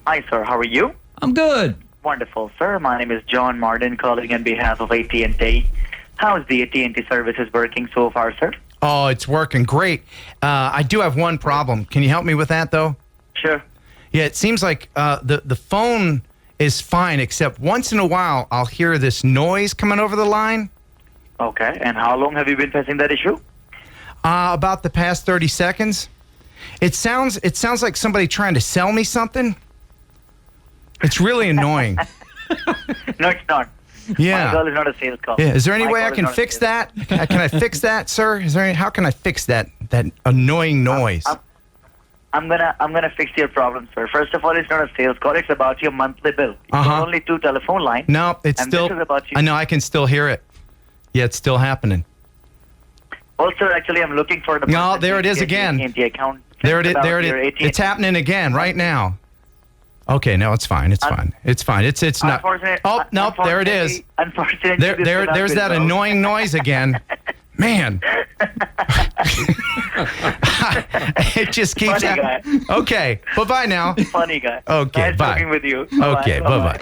Hi, sir. How are you? I'm good. Wonderful, sir. My name is John Martin, calling on behalf of AT&T. How's the AT&T services working so far, sir? Oh, it's working great. I do have one problem. Can you help me with that, though? Sure. Yeah, it seems like the phone is fine, except once in a while I'll hear this noise coming over the line. Okay. And how long have you been facing that issue? About the past 30 seconds. It sounds like somebody trying to sell me something. It's really annoying. No, it's not. Yeah. My call is not a sales call. Yeah. Is there any My way call I is can not a fix sales that? Can I fix that, sir? How can I fix that annoying noise? I'm gonna fix your problem, sir. First of all, it's not a sales call. It's about your monthly bill. It's only 2 telephone lines. No, it's and still. This is about you. I know. I can still hear it. Yeah, it's still happening. Well, sir, actually, I'm looking for the. No, there it is again. AT&T account. There it is. About There your it is. AT&T. It's happening again right now. Okay, no, it's fine. It's fine. It's fine. It's not. Oh, nope, there it is. Unfortunately, There's that annoying noise again. Man. It just keeps Funny guy. Okay, bye-bye now. Funny guy. Okay, Nice bye. talking with you. Okay, bye-bye.